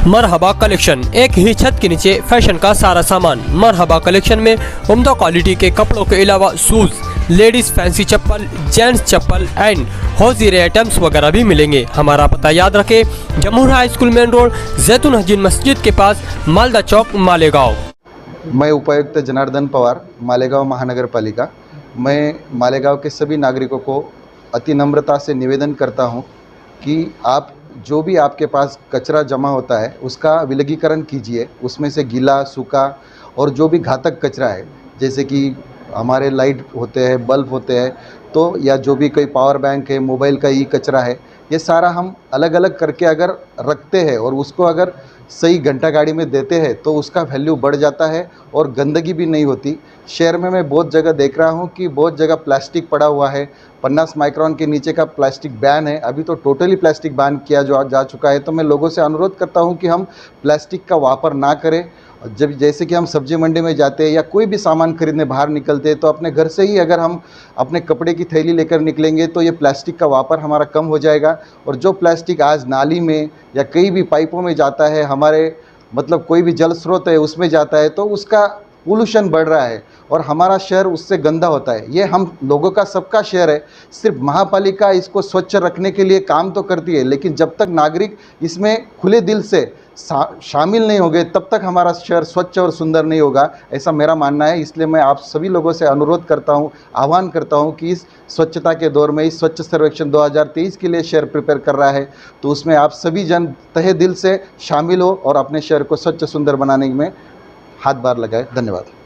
मरहबा collection, एक ही छत के नीचे फैशन का सारा सामान। मरहबा कलेक्शन में उम्दा क्वालिटी के कपड़ों के अलावा शूज, लेडीज फैंसी चप्पल, जेंट्स चप्पल एंड हौजीरे आइटम्स वगैरह भी मिलेंगे। हमारा पता याद रखें, Jamhoor high school main road, Jaitoon Hajin मस्जिद के पास, मालदा चौक, मालेगांव। मैं उपायुक्त जनार्दन पवार, मालेगांव महानगर पालिका। मैं मालेगांव के सभी नागरिकों को अति नम्रता से निवेदन करता हूं कि आप जो भी आपके पास कचरा जमा होता है उसका विलगीकरण कीजिए। उसमें से गीला, सूखा और जो भी घातक कचरा है, जैसे कि हमारे लाइट होते हैं, बल्ब होते हैं, तो या जो भी कोई पावर बैंक है, मोबाइल का ई कचरा है, ये सारा हम अलग अलग करके अगर रखते हैं और उसको अगर सही घंटा गाड़ी में देते हैं तो उसका वैल्यू बढ़ जाता है और गंदगी भी नहीं होती। शहर में मैं बहुत जगह देख रहा हूँ कि बहुत जगह प्लास्टिक पड़ा हुआ है। 50 माइक्रोन के नीचे का प्लास्टिक बैन है, अभी तो टोटली प्लास्टिक बैन किया जा चुका है। तो मैं लोगों से अनुरोध करता हूँ कि हम प्लास्टिक का वापर ना करें। जब जैसे कि हम सब्जी मंडी में जाते हैं या कोई भी सामान खरीदने बाहर निकलते हैं तो अपने घर से ही अगर हम अपने कपड़े की थैली लेकर निकलेंगे तो ये प्लास्टिक का वापर हमारा कम हो जाएगा। और जो प्लास्टिक आज नाली में या कई भी पाइपों में जाता है, हमारे मतलब कोई भी जल स्रोत है उसमें जाता है, तो उसका पोल्यूशन बढ़ रहा है और हमारा शहर उससे गंदा होता है। ये हम लोगों का सबका शहर है। सिर्फ महापालिका इसको स्वच्छ रखने के लिए काम तो करती है, लेकिन जब तक नागरिक इसमें खुले दिल से शामिल नहीं होंगे तब तक हमारा शहर स्वच्छ और सुंदर नहीं होगा, ऐसा मेरा मानना है। इसलिए मैं आप सभी लोगों से अनुरोध करता हूं, आह्वान करता हूं कि इस स्वच्छता के दौर में, इस स्वच्छ सर्वेक्षण 2023 के लिए शहर प्रिपेयर कर रहा है, तो उसमें आप सभी जन तहे दिल से शामिल हो और अपने शहर को स्वच्छ सुंदर बनाने में हाथ बार लगाए। धन्यवाद।